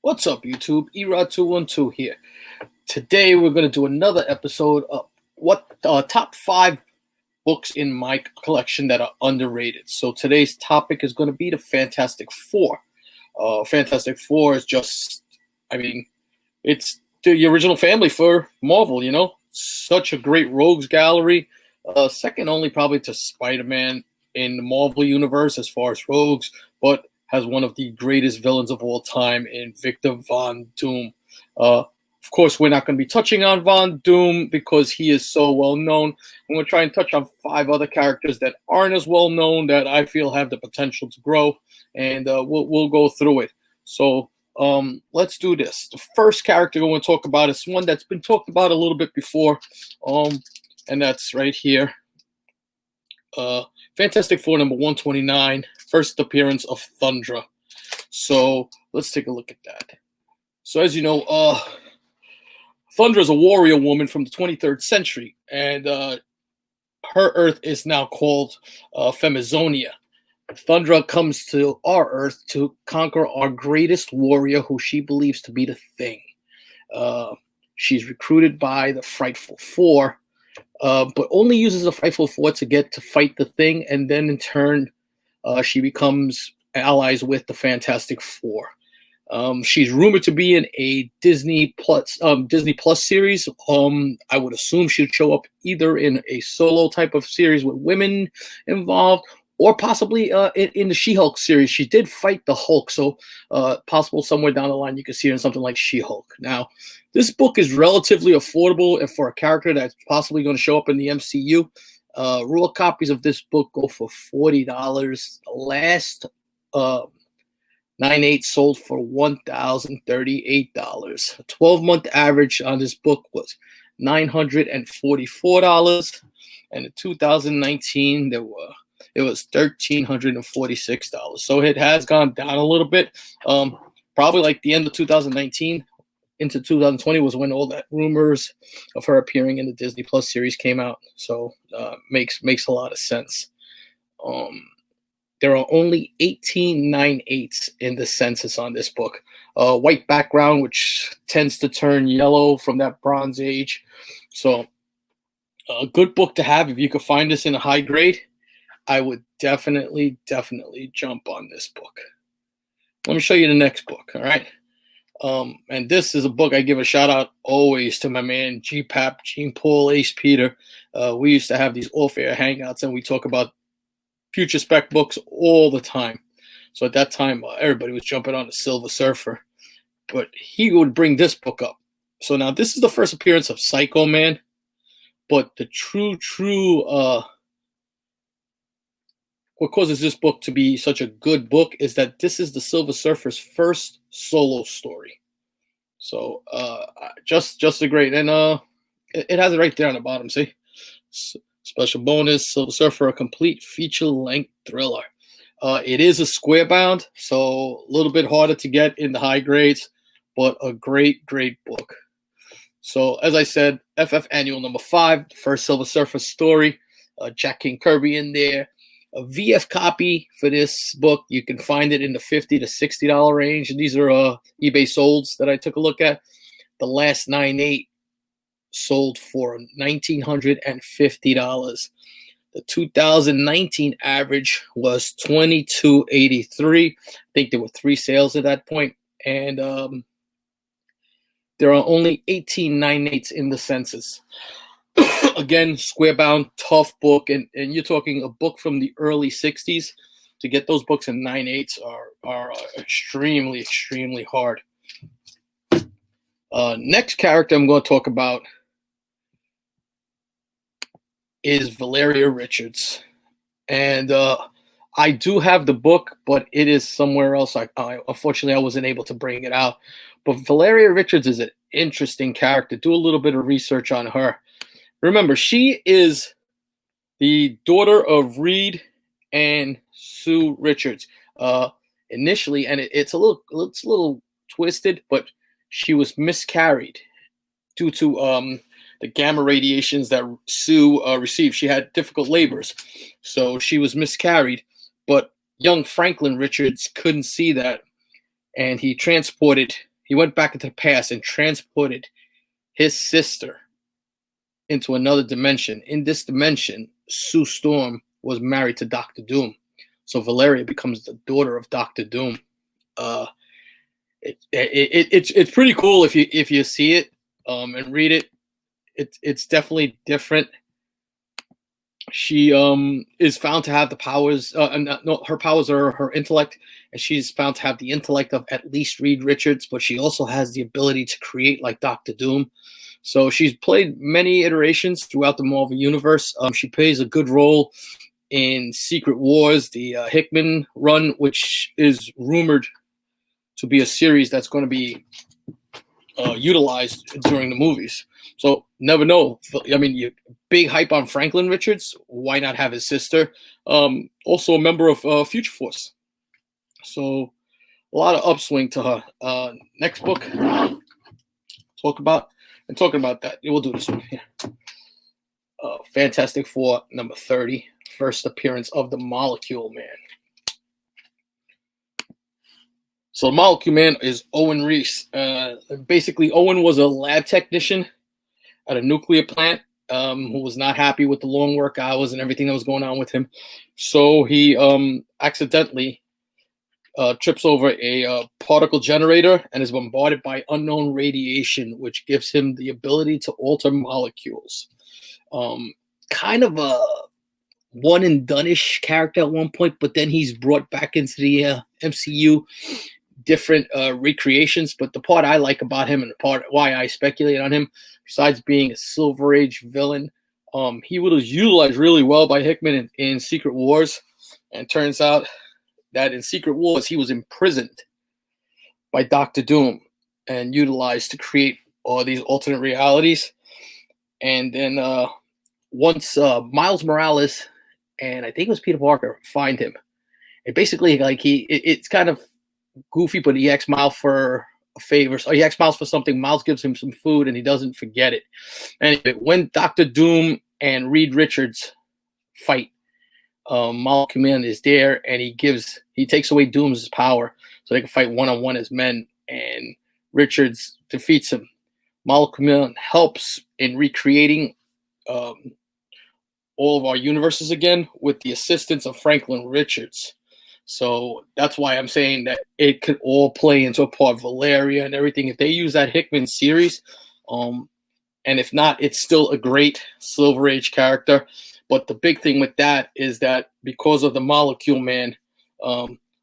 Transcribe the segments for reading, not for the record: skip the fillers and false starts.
What's up, YouTube? Erod212 here. Today we're going to do another episode of top 5 books in my collection that are underrated. So today's topic is going to be the Fantastic Four. Fantastic Four is just, it's the original family for Marvel, Such a great rogues gallery. Second only probably to Spider-Man in the Marvel universe as far as rogues, but has one of the greatest villains of all time in Victor Von Doom. Of course, we're not going to be touching on Von Doom because he is so well known. I'm going to try and touch on 5 other characters that aren't as well known that I feel have the potential to grow, and we'll go through it. So let's do this. The first character we're going to talk about is one that's been talked about a little bit before, and that's right here. Fantastic Four number 129, first appearance of Thundra. So let's take a look at that. So as you know, Thundra is a warrior woman from the 23rd century, and her Earth is now called Femizonia. Thundra comes to our Earth to conquer our greatest warrior, who she believes to be the Thing. She's recruited by the Frightful Four, but only uses the Frightful Four to get to fight the Thing, and then in turn, she becomes allies with the Fantastic Four. She's rumored to be in a Disney Plus series. I would assume she'd show up either in a solo type of series with women involved, or possibly in the She-Hulk series. She did fight the Hulk, so possible somewhere down the line you could see her in something like She-Hulk. Now, this book is relatively affordable and for a character that's possibly going to show up in the MCU. Raw copies of this book go for $40. The last 9/8 sold for $1,038. A 12-month average on this book was $944, and in 2019 it was $1,346. So it has gone down a little bit. Probably like the end of 2019 into 2020 was when all that rumors of her appearing in the Disney Plus series came out. So makes a lot of sense. There are only 18 9/8 in the census on this book. White background, which tends to turn yellow from that Bronze Age. So a good book to have. If you could find this in a high grade, I would definitely jump on this book. Let me show you the next book, all right? And this is a book I give a shout out always to my man G-Pap, Gene Paul, Ace Peter. We used to have these off-air hangouts, and we talk about Future Spec books all the time. So at that time, everybody was jumping on the Silver Surfer, but he would bring this book up. So now this is the first appearance of Psycho Man, but the true what causes this book to be such a good book is that this is the Silver Surfer's first solo story. So just a great, and it has it right there on the bottom. See, special bonus: Silver Surfer, a complete feature-length thriller. It is a square bound, so a little bit harder to get in the high grades, but a great book. So as I said, FF Annual number 5, the first Silver Surfer story. Jack King Kirby in there. A VF copy for this book, you can find it in the $50 to $60 range. And these are eBay solds that I took a look at. The last 9/8 sold for $1,950. The 2019 average was $22.83. I think there were 3 sales at that point. And there are only 18 9/8 in the census. Again, square bound, tough book, and you're talking a book from the early 60s. To get those books in 9/8 are extremely hard. Next character I'm going to talk about is Valerie Richards, and I do have the book, but it is somewhere else. Unfortunately I wasn't able to bring it out. But Valerie Richards is an interesting character. Do a little bit of research on her. Remember, she is the daughter of Reed and Sue Richards. Initially, and it's a little twisted, but she was miscarried due to the gamma radiations that Sue received. She had difficult labors, so she was miscarried. But young Franklin Richards couldn't see that, and he transported He went back into the past and transported his sister into another dimension. In this dimension, Sue Storm was married to Doctor Doom. So Valeria becomes the daughter of Doctor Doom. It's pretty cool if you see it and read it. It's definitely different. She is found to have the powers. No, her powers are her intellect, and she's found to have the intellect of at least Reed Richards. But she also has the ability to create like Doctor Doom. So she's played many iterations throughout the Marvel universe. She plays a good role in Secret Wars, the Hickman run, which is rumored to be a series that's going to be utilized during the movies. So never know. I mean, big hype on Franklin Richards. Why not have his sister? Also a member of Future Force. So a lot of upswing to her. Next book. Talking about that. We'll do this one here. Fantastic Four, number 30. First appearance of the Molecule Man. So the Molecule Man is Owen Reese. Basically, Owen was a lab technician at a nuclear plant who was not happy with the long work hours and everything that was going on with him. So he accidentally trips over a particle generator and is bombarded by unknown radiation, which gives him the ability to alter molecules. Kind of a one and done-ish character at one point, but then he's brought back into the MCU, different recreations. But the part I like about him and the part why I speculate on him, besides being a Silver Age villain, he was utilized really well by Hickman in Secret Wars. And turns out that in Secret Wars, he was imprisoned by Doctor Doom and utilized to create all these alternate realities. And then once Miles Morales and I think it was Peter Parker find him, and basically like it's kind of goofy, but he asks Miles for a favor. So he asks Miles for something. Miles gives him some food, and he doesn't forget it. Anyway, when Doctor Doom and Reed Richards fight, Molecule Man is there, and he takes away Doom's power so they can fight one-on-one as men, and Richards defeats him. Molecule Man helps in recreating all of our universes again with the assistance of Franklin Richards. So that's why I'm saying that it could all play into a part of Valeria and everything. If they use that Hickman series, and if not, it's still a great Silver Age character. But the big thing with that is that because of the Molecule Man,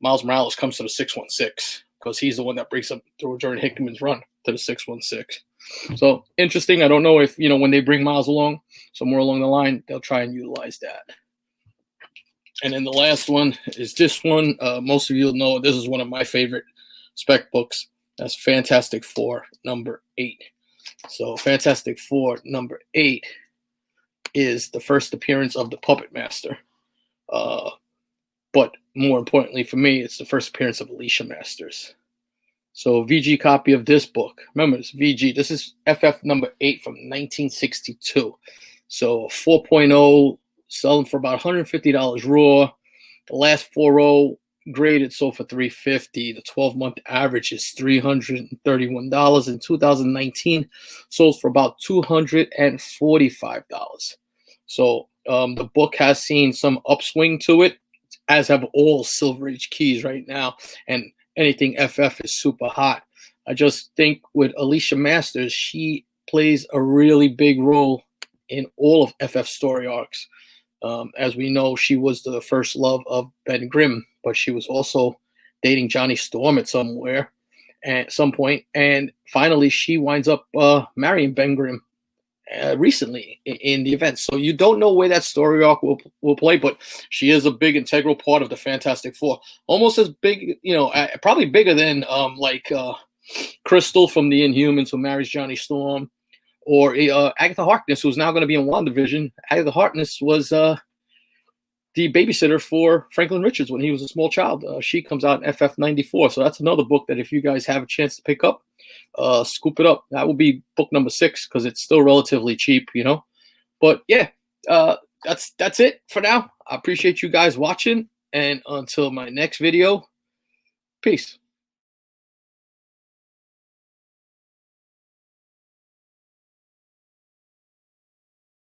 Miles Morales comes to the 616 because he's the one that breaks up through during Hickman's run to the 616. So interesting. I don't know if, when they bring Miles along, somewhere along the line, they'll try and utilize that. And then the last one is this one. Most of you will know this is one of my favorite spec books. That's Fantastic Four, number 8. So Fantastic Four, number 8 is the first appearance of the Puppet Master. But more importantly for me, it's the first appearance of Alicia Masters. So VG copy of this book. Remember, it's VG. This is FF number 8 from 1962. So 4.0 selling for about $150 raw. The last 4.0 graded sold for $350. The 12-month average is $331. In 2019, sold for about $245. So the book has seen some upswing to it, as have all Silver Age keys right now. And anything FF is super hot. I just think with Alicia Masters, she plays a really big role in all of FF story arcs. As we know, she was the first love of Ben Grimm, but she was also dating Johnny Storm at some point. And finally, she winds up marrying Ben Grimm recently in the event. So you don't know where that story arc will play, but she is a big integral part of the Fantastic Four. Almost as big, probably bigger than Crystal from the Inhumans, who marries Johnny Storm, or Agatha Harkness, who's now going to be in WandaVision. Agatha Harkness was the babysitter for Franklin Richards when he was a small child. She comes out in FF 94. So that's another book that if you guys have a chance to pick up, scoop it up. That will be book number 6 because it's still relatively cheap, But yeah, that's it for now. I appreciate you guys watching. And until my next video, peace.